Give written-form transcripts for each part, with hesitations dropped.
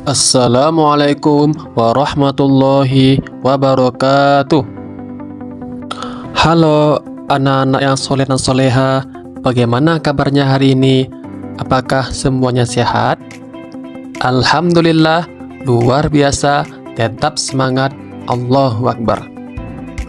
Assalamualaikum warahmatullahi wabarakatuh. Halo anak-anak yang soleh dan soleha, bagaimana kabarnya hari ini? Apakah semuanya sehat? Alhamdulillah, luar biasa, tetap semangat, Allahu Akbar.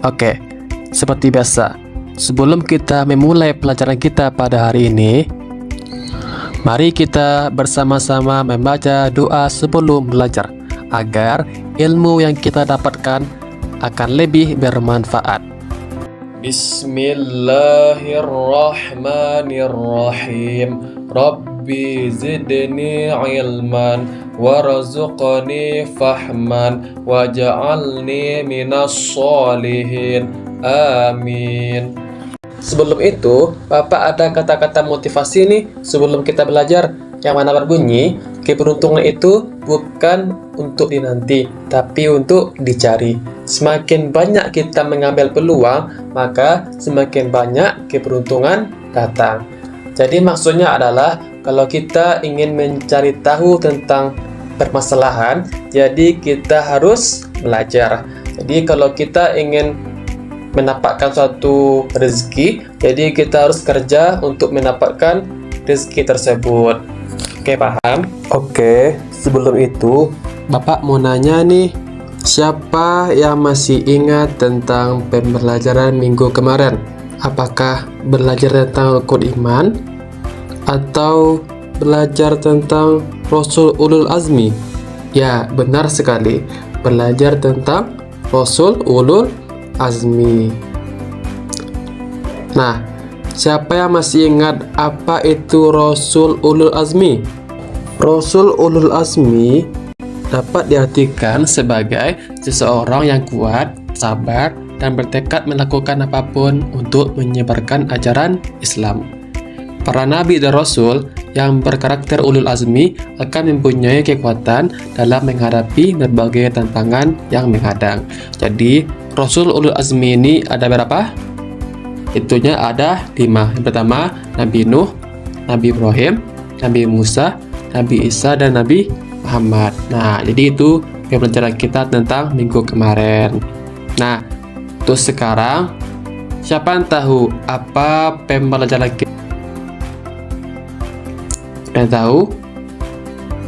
Oke, seperti biasa, sebelum kita memulai pelajaran kita pada hari ini, mari kita bersama-sama membaca doa sebelum belajar agar ilmu yang kita dapatkan akan lebih bermanfaat. Bismillahirrahmanirrahim. Rabbi zidni ilman warzuqni fahman waj'alni minas sholihin. Amin. Sebelum itu, Bapak ada kata-kata motivasi nih sebelum kita belajar, yang mana berbunyi, keberuntungan itu bukan untuk dinanti, tapi untuk dicari. Semakin banyak kita mengambil peluang, maka semakin banyak keberuntungan datang. Jadi maksudnya adalah, kalau kita ingin mencari tahu tentang permasalahan, jadi kita harus belajar. Jadi kalau kita ingin mendapatkan suatu rezeki, jadi kita harus kerja untuk mendapatkan rezeki tersebut. Oke, paham? Oke, sebelum itu Bapak mau nanya nih, siapa yang masih ingat tentang pembelajaran minggu kemarin? Apakah belajar tentang rukun iman atau belajar tentang Rasul Ulul Azmi? Ya, benar sekali, belajar tentang Rasul Ulul Azmi. Nah, siapa yang masih ingat apa itu Rasul Ulul Azmi? Rasul Ulul Azmi dapat diartikan sebagai seseorang yang kuat, sabar, dan bertekad melakukan apapun untuk menyebarkan ajaran Islam. Para nabi dan rasul yang berkarakter ulul azmi akan mempunyai kekuatan dalam menghadapi berbagai tantangan yang menghadang. Jadi, Rasul ulul azmi ini ada berapa? Itunya ada 5. Yang pertama, Nabi Nuh, Nabi Ibrahim, Nabi Musa, Nabi Isa, dan Nabi Muhammad. Nah, jadi itu pembelajaran kita tentang minggu kemarin. Nah, terus sekarang, siapa yang tahu apa pembelajaran kita? Yang tahu?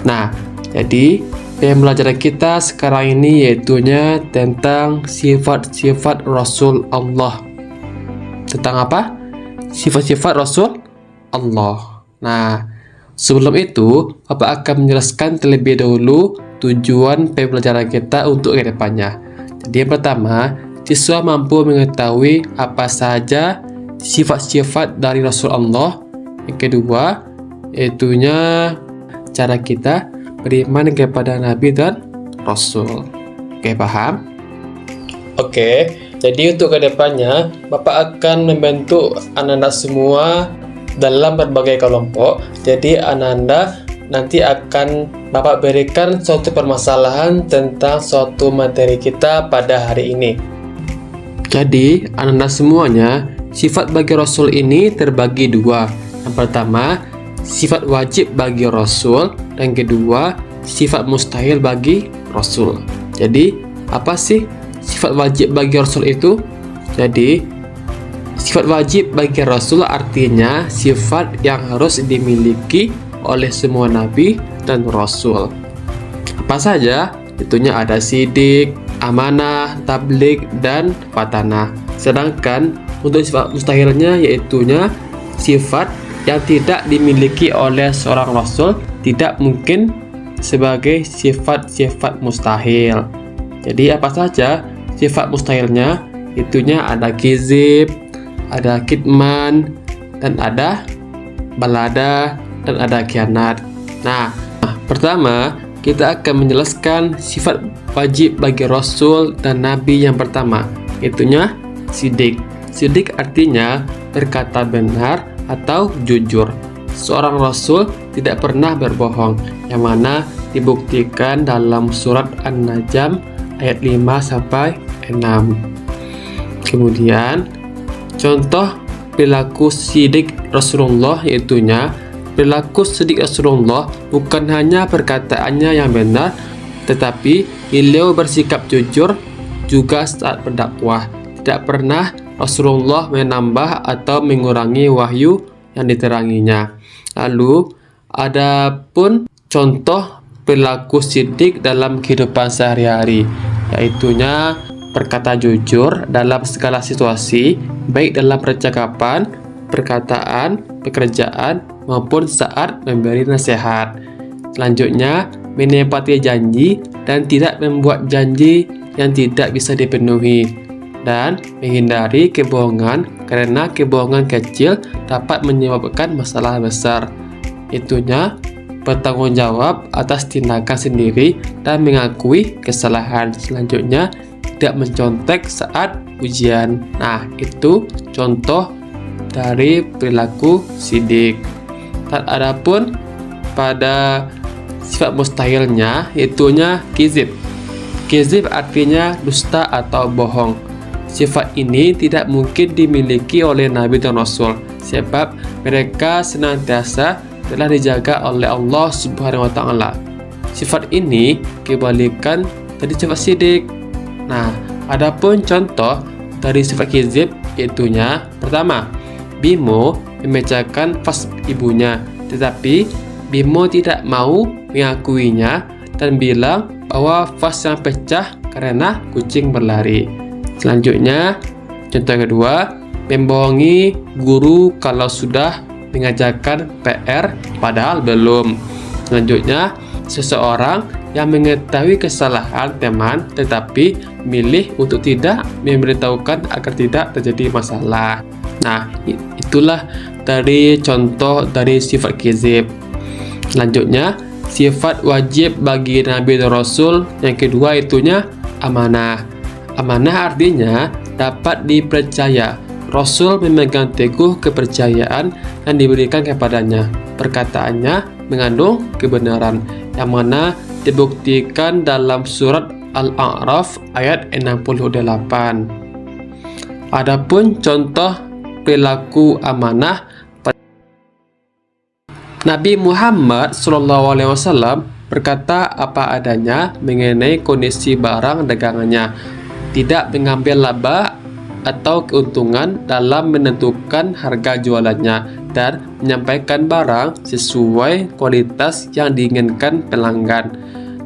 Nah, jadi pembelajaran kita sekarang ini yaitunya tentang sifat-sifat Rasul Allah. Tentang apa? Sifat-sifat Rasul Allah. Nah, sebelum itu, Bapak akan menjelaskan terlebih dahulu tujuan pembelajaran kita untuk ke depannya. Jadi yang pertama, siswa mampu mengetahui apa saja sifat-sifat dari Rasul Allah. Yang kedua, yaitunya cara kita beriman kepada Nabi dan Rasul. Oke, paham? Oke, jadi untuk kedepannya Bapak akan membentuk anak-anak semua dalam berbagai kelompok. Jadi anak-anak nanti akan Bapak berikan suatu permasalahan tentang suatu materi kita pada hari ini. Jadi anak-anak semuanya, sifat bagi Rasul ini terbagi 2. Yang pertama, sifat wajib bagi Rasul, dan kedua, sifat mustahil bagi Rasul. Jadi, apa sih sifat wajib bagi Rasul itu? Jadi, sifat wajib bagi Rasul artinya sifat yang harus dimiliki oleh semua nabi dan rasul. Apa saja? Itunya ada sidik, amanah, tabligh, dan fatanah. Sedangkan untuk sifat mustahilnya yaitunya sifat yang tidak dimiliki oleh seorang rasul tidak mungkin sebagai sifat-sifat mustahil. Jadi apa saja sifat mustahilnya? Itunya ada kizib, ada kitman, dan ada balada, dan ada khianat. Nah, pertama kita akan menjelaskan sifat wajib bagi rasul dan nabi yang pertama, itunya sidik. Sidik artinya berkata benar atau jujur. Seorang rasul tidak pernah berbohong, yang mana dibuktikan dalam surat An-Najm ayat 5-6. Kemudian contoh perilaku sidik Rasulullah yaitunya perilaku siddiq Rasulullah bukan hanya perkataannya yang benar, tetapi beliau bersikap jujur juga saat berdakwah. Tidak pernah Rasulullah menambah atau mengurangi wahyu yang diteranginya. Lalu, adapun contoh perilaku siddiq dalam kehidupan sehari-hari, yaitunya berkata jujur dalam segala situasi, baik dalam percakapan, perkataan, pekerjaan, maupun saat memberi nasihat. Selanjutnya, menepati janji dan tidak membuat janji yang tidak bisa dipenuhi, dan menghindari kebohongan karena kebohongan kecil dapat menyebabkan masalah besar. Itunya bertanggung jawab atas tindakan sendiri dan mengakui kesalahan. Selanjutnya, tidak mencontek saat ujian. Nah, itu contoh dari perilaku siddiq. Dan adapun pada sifat mustahilnya, yaitunya kizib. Kizib artinya dusta atau bohong. Sifat ini tidak mungkin dimiliki oleh Nabi dan Rasul, sebab mereka senantiasa telah dijaga oleh Allah Subhanahu wa Ta'ala. Sifat ini kebalikan dari sifat siddiq. Nah, adapun contoh dari sifat kizib, yaitunya pertama, Bimo memecahkan vas ibunya, tetapi Bimo tidak mau mengakuinya dan bilang bahwa vas yang pecah karena kucing berlari. Selanjutnya, contoh kedua, membohongi guru kalau sudah mengajarkan PR padahal belum. Selanjutnya, seseorang yang mengetahui kesalahan teman tetapi milih untuk tidak memberitahukan agar tidak terjadi masalah. Nah, itulah dari contoh dari sifat kizib. Selanjutnya, sifat wajib bagi Nabi dan Rasul yang kedua, itunya amanah. Amanah artinya dapat dipercaya. Rasul memegang teguh kepercayaan yang diberikan kepadanya. Perkataannya mengandung kebenaran, yang mana dibuktikan dalam surat Al-A'raf ayat 68. Adapun contoh perilaku amanah, Nabi Muhammad SAW berkata apa adanya mengenai kondisi barang dagangannya, tidak mengambil laba atau keuntungan dalam menentukan harga jualannya, dan menyampaikan barang sesuai kualitas yang diinginkan pelanggan.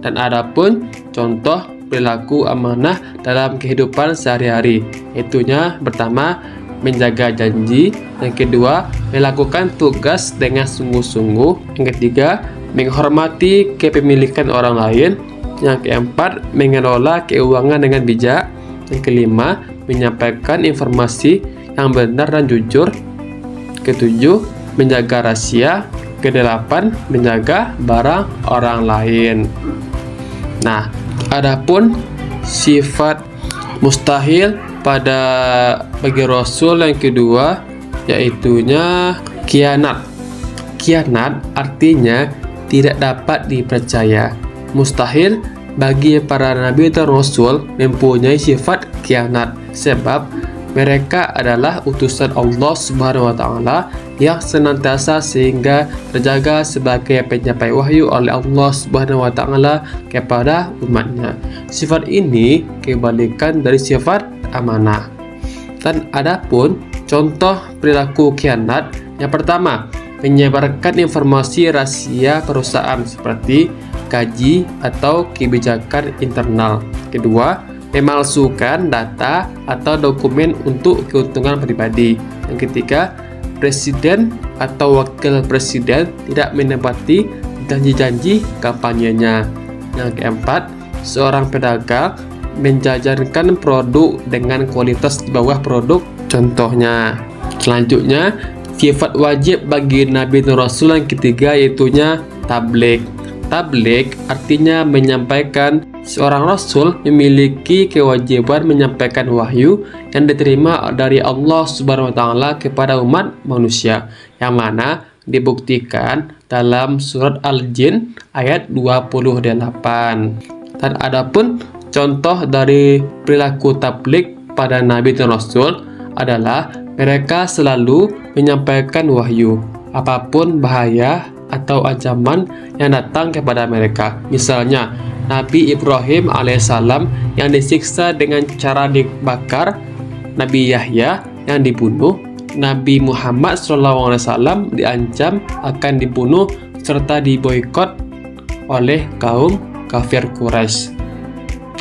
Dan adapun contoh perilaku amanah dalam kehidupan sehari-hari, itunya pertama, menjaga janji, yang kedua, melakukan tugas dengan sungguh-sungguh, yang ketiga, menghormati kepemilikan orang lain, yang keempat, mengelola keuangan dengan bijak, yang kelima, menyampaikan informasi yang benar dan jujur, ketujuh, menjaga rahasia, kedelapan, menjaga barang orang lain. Nah, adapun sifat mustahil pada bagi Rasul yang kedua, yaitunya khianat. Khianat artinya tidak dapat dipercaya. Mustahil bagi para nabi dan rasul mempunyai sifat khianat, sebab mereka adalah utusan Allah Subhanahu wa Ta'ala yang senantiasa sehingga terjaga sebagai penyampai wahyu oleh Allah Subhanahu wa Ta'ala kepada umatnya. Sifat ini kebalikan dari sifat amanah. Dan adapun contoh perilaku khianat, yang pertama, menyebarkan informasi rahasia perusahaan seperti gaji atau kebijakan internal. Kedua, memalsukan data atau dokumen untuk keuntungan pribadi. Yang ketiga, presiden atau wakil presiden tidak menepati janji-janji kampanyenya. Yang keempat, seorang pedagang menjajarkan produk dengan kualitas di bawah produk contohnya. Selanjutnya, sifat wajib bagi Nabi dan Rasul yang ketiga, yaitunya tabligh. Tabligh artinya menyampaikan. Seorang Rasul memiliki kewajiban menyampaikan wahyu yang diterima dari Allah Subhanahu wa Ta'ala kepada umat manusia, yang mana dibuktikan dalam surat Al-Jin ayat 28. Dan adapun contoh dari perilaku tabligh pada Nabi dan Rasul adalah mereka selalu menyampaikan wahyu. apapun bahaya atau ancaman yang datang kepada mereka. Misalnya, Nabi Ibrahim alaihissalam yang disiksa dengan cara dibakar, Nabi Yahya yang dibunuh, Nabi Muhammad SAW diancam akan dibunuh serta diboikot oleh kaum kafir Quraisy.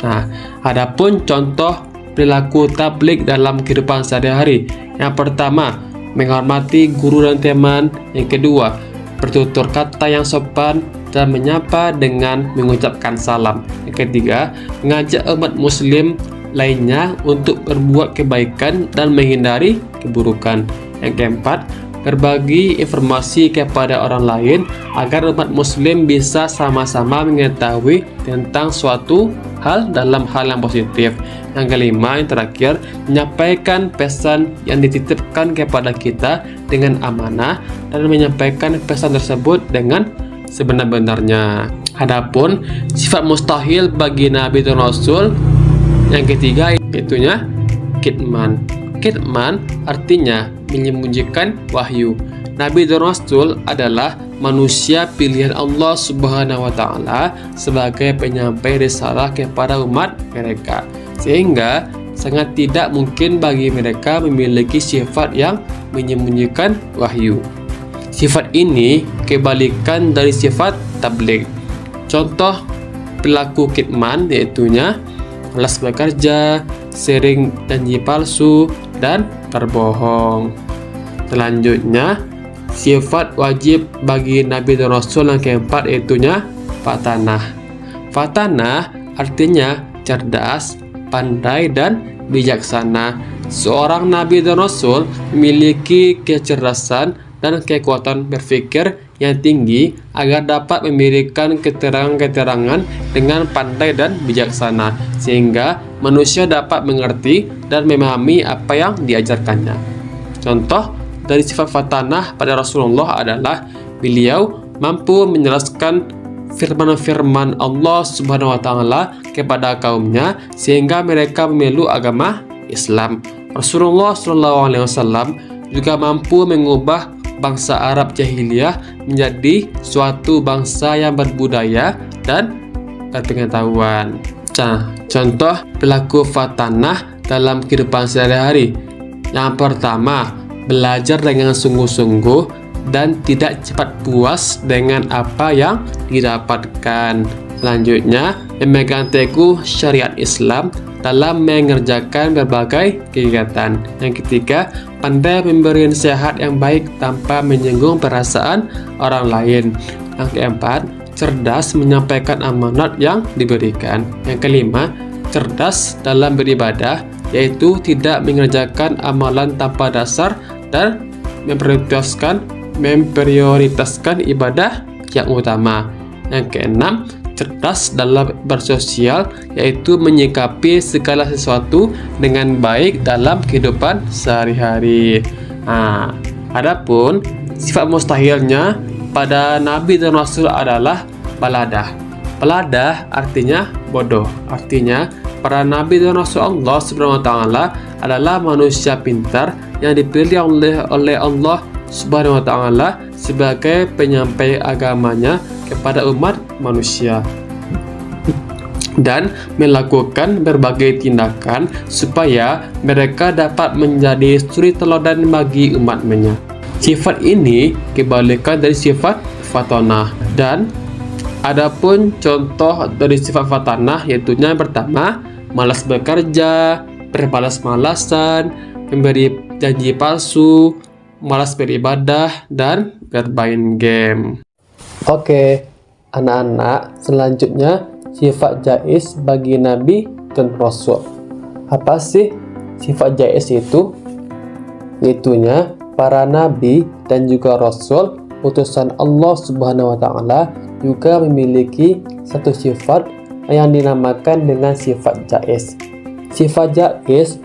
Nah, adapun contoh perilaku tabligh dalam kehidupan sehari-hari. Yang pertama, menghormati guru dan teman. Yang kedua, bertutur kata yang sopan dan menyapa dengan mengucapkan salam. Yang ketiga, mengajak umat muslim lainnya untuk berbuat kebaikan dan menghindari keburukan. Yang keempat, berbagi informasi kepada orang lain agar umat muslim bisa sama-sama mengetahui tentang suatu hal dalam hal yang positif. Yang kelima, yang terakhir, menyampaikan pesan yang dititipkan kepada kita dengan amanah dan menyampaikan pesan tersebut dengan sebenar-benarnya. Adapun sifat mustahil bagi Nabi dan Rasul yang ketiga, yaitunya kitman. Kitman artinya menyembunyikan wahyu. Nabi dan Rasul adalah manusia pilihan Allah Subhanahu wa Ta'ala sebagai penyampai risalah kepada umat mereka, sehingga sangat tidak mungkin bagi mereka memiliki sifat yang menyembunyikan wahyu. Sifat ini kebalikan dari sifat tabligh. Contoh perilaku kitman yaitunya malas bekerja, sering janji palsu, dan berbohong. Selanjutnya, sifat wajib bagi Nabi dan Rasul yang keempat yaitunya fatanah. Fatanah artinya cerdas, pandai, dan bijaksana. Seorang Nabi dan Rasul memiliki kecerdasan dan kekuatan berpikir yang tinggi agar dapat memberikan keterangan-keterangan dengan pandai dan bijaksana, sehingga manusia dapat mengerti dan memahami apa yang diajarkannya. Contoh dari sifat fatanah pada Rasulullah adalah beliau mampu menjelaskan firman-firman Allah Subhanahu wa Ta'ala kepada kaumnya sehingga mereka memeluk agama Islam. Rasulullah SAW juga mampu mengubah bangsa Arab jahiliyah menjadi suatu bangsa yang berbudaya dan berpengetahuan. Contoh perilaku fatanah dalam kehidupan sehari-hari. Yang pertama, belajar dengan sungguh-sungguh dan tidak cepat puas dengan apa yang didapatkan. Selanjutnya, memegang teguh syariat Islam dalam mengerjakan berbagai kegiatan. Yang ketiga, pandai memberi nasihat yang baik tanpa menyinggung perasaan orang lain. Yang keempat, cerdas menyampaikan amanat yang diberikan. Yang kelima, cerdas dalam beribadah, yaitu tidak mengerjakan amalan tanpa dasar dan memprioritaskan ibadah yang utama. Yang keenam, cerdas dalam bersosial, yaitu menyikapi segala sesuatu dengan baik dalam kehidupan sehari-hari. Adapun sifat mustahilnya pada Nabi dan Rasul adalah baladah. Baladah artinya bodoh. Artinya para Nabi dan Rasul Allah Subhanahu wa Ta'ala adalah manusia pintar yang dipilih oleh Allah Subhanahu wa Ta'ala sebagai penyampai agamanya kepada umat manusia dan melakukan berbagai tindakan supaya mereka dapat menjadi suri teladan bagi umatnya. Sifat ini kebalikan dari sifat fatanah. Dan adapun contoh dari sifat fatanah yaitu yang pertama, malas bekerja, bermalas-malasan, memberi janji palsu, malas beribadah, dan bermain game. Oke, anak-anak, selanjutnya sifat jais bagi Nabi dan Rasul. Apa sih sifat jais itu? Yaitunya para Nabi dan juga Rasul utusan Allah Subhanahu wa Ta'ala juga memiliki satu sifat yang dinamakan dengan sifat jais. Sifat jais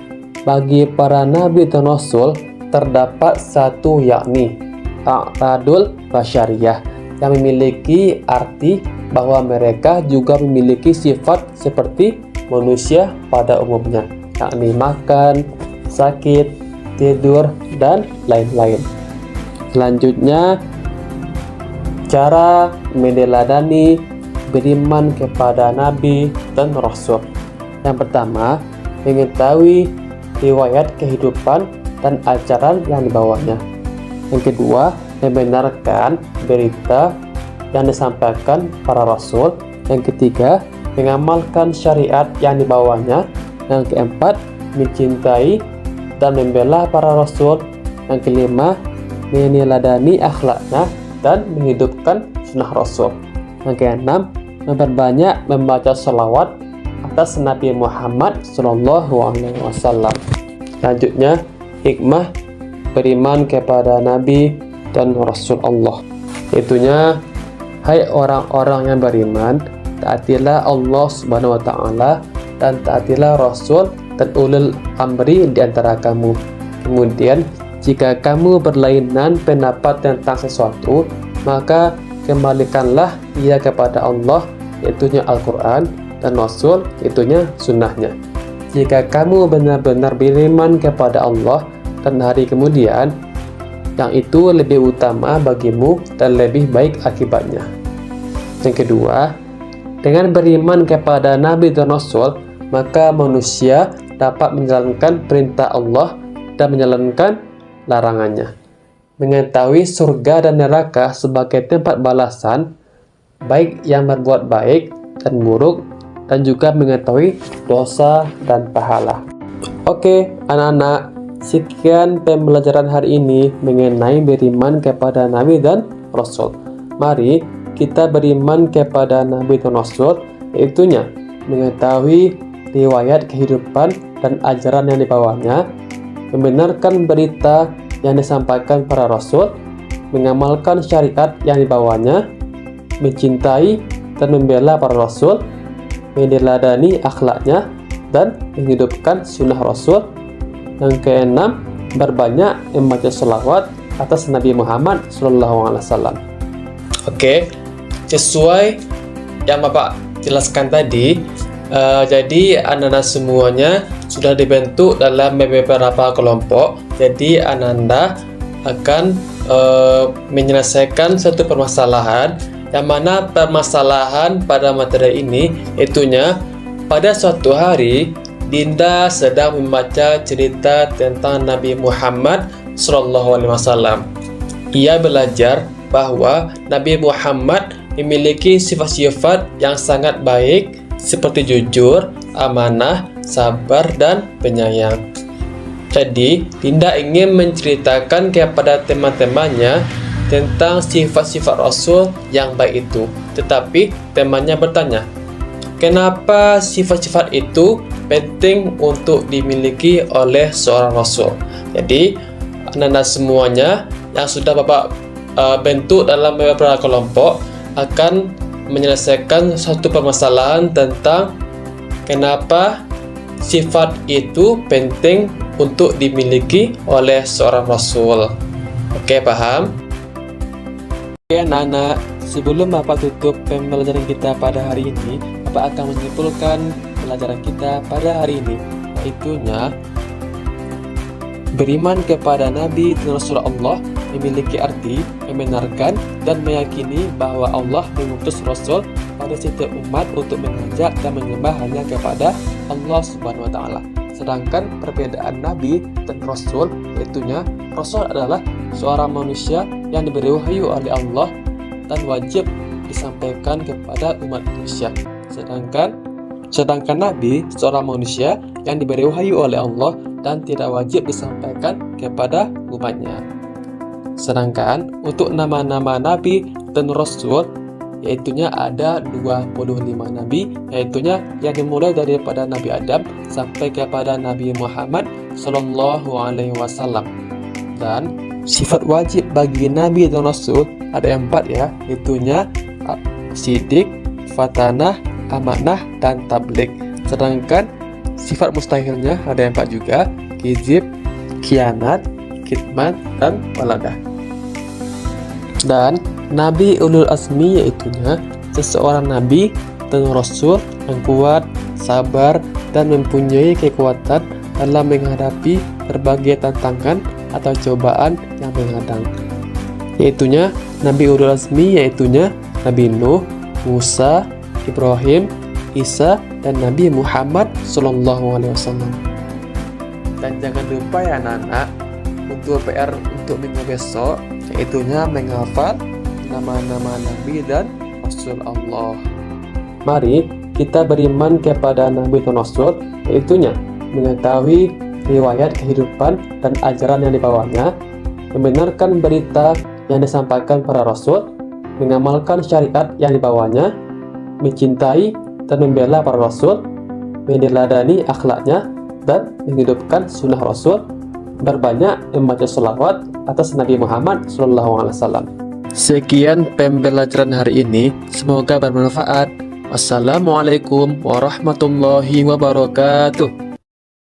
bagi para Nabi dan Rasul terdapat satu, yakni a'radul basyariyah, yang memiliki arti bahwa mereka juga memiliki sifat seperti manusia pada umumnya, yakni makan, sakit, tidur, dan lain-lain. Selanjutnya, cara meneladani beriman kepada Nabi dan Rasul. Yang pertama, mengetahui riwayat kehidupan dan ajaran yang dibawanya. Yang kedua, membenarkan berita yang disampaikan para rasul. Yang ketiga, mengamalkan syariat yang dibawanya. Yang keempat, mencintai dan membela para rasul. Yang kelima, meneladani akhlaknya dan menghidupkan sunnah rasul. Yang keenam, memperbanyak membaca salawat atas Nabi Muhammad SAW. Selanjutnya, hikmah beriman kepada Nabi dan Rasul Allah, yaitunya, hai orang-orang yang beriman, taatilah Allah Subhanahu wa Ta'ala dan taatilah Rasul dan ulul amri di antara kamu. Kemudian, jika kamu berlainan pendapat tentang sesuatu, maka kembalikanlah ia kepada Allah, yaitunya Al-Quran, dan Rasul, yaitunya sunnahnya. Jika kamu benar-benar beriman kepada Allah dan hari kemudian, yang itu lebih utama bagimu dan lebih baik akibatnya. Yang kedua, dengan beriman kepada Nabi dan Rasul, maka manusia dapat menjalankan perintah Allah dan menjalankan larangannya. Mengetahui surga dan neraka sebagai tempat balasan, baik yang berbuat baik dan buruk, dan juga mengetahui dosa dan pahala. Oke, anak-anak, sekian pembelajaran hari ini mengenai beriman kepada Nabi dan Rasul. Mari kita beriman kepada Nabi dan Rasul, yaitunya mengetahui riwayat kehidupan dan ajaran yang dibawanya, membenarkan berita yang disampaikan para rasul, mengamalkan syariat yang dibawanya, mencintai dan membela para rasul, meneladani akhlaknya, dan menghidupkan sunnah rasul. Yang keenam, berbanyak membaca selawat atas Nabi Muhammad SAW. Oke, sesuai yang Bapak jelaskan tadi, jadi anak-anak semuanya sudah dibentuk dalam beberapa kelompok. Jadi anak-anak akan menyelesaikan suatu permasalahan, yang mana permasalahan pada materi ini itunya, pada suatu hari Dinda sedang membaca cerita tentang Nabi Muhammad SAW. Ia belajar bahwa Nabi Muhammad memiliki sifat-sifat yang sangat baik seperti jujur, amanah, sabar, dan penyayang. Jadi, Dinda ingin menceritakan kepada teman-temannya tentang sifat-sifat Rasul yang baik itu. Tetapi, temannya bertanya, kenapa sifat-sifat itu penting untuk dimiliki oleh seorang Rasul? Jadi, anak-anak semuanya yang sudah Bapak bentuk dalam beberapa kelompok akan menyelesaikan satu permasalahan tentang kenapa sifat itu penting untuk dimiliki oleh seorang Rasul. Oke, paham? Oke, anak-anak, sebelum Bapak tutup pembelajaran kita pada hari ini, Bapak akan menyimpulkan pelajaran kita pada hari ini, yaitunya beriman kepada Nabi dan Rasul Allah memiliki arti membenarkan dan meyakini bahwa Allah mengutus Rasul pada setiap umat untuk mengajak dan menyembah hanya kepada Allah Subhanahu wa Ta'ala. Sedangkan perbedaan Nabi dan Rasul, yaitunya Rasul adalah seorang manusia yang diberi wahyu oleh Allah dan wajib disampaikan kepada umat manusia. Sedangkan Nabi seorang manusia yang diberi wahyu oleh Allah dan tidak wajib disampaikan kepada umatnya. Sedangkan untuk nama-nama Nabi dan Rasul, yaitunya ada 25 Nabi, yaitunya yang dimulai daripada Nabi Adam sampai kepada Nabi Muhammad SAW. Dan sifat wajib bagi Nabi dan Rasul ada 4 ya, yaitunya sidik, fatanah, amanah, dan tabligh. Sedangkan sifat mustahilnya ada 4 juga, kizib, khianat, khidmat, dan waladah. Dan Nabi Ulul Azmi yaitunya seseorang Nabi dan Rasul yang kuat, sabar, dan mempunyai kekuatan dalam menghadapi berbagai tantangan atau cobaan yang menghadang. yaitunya Nabi ulul azmi, yaitunya Nabi Nuh, Musa, Ibrahim, Isa, dan Nabi Muhammad SAW. Dan jangan lupa ya anak-anak, untuk PR untuk minggu besok, yaitunya menghafal nama-nama Nabi dan Rasul Allah. Mari kita beriman kepada Nabi dan Rasul, yaitunya mengetahui riwayat kehidupan dan ajaran yang dibawanya, membenarkan berita yang disampaikan para Rasul, mengamalkan syariat yang dibawanya, mencintai dan membela para Rasul, meneladani akhlaknya, dan menghidupkan sunnah Rasul, berbanyak membaca sholawat atas Nabi Muhammad SAW. Sekian pembelajaran hari ini, semoga bermanfaat. Wassalamualaikum warahmatullahi wabarakatuh.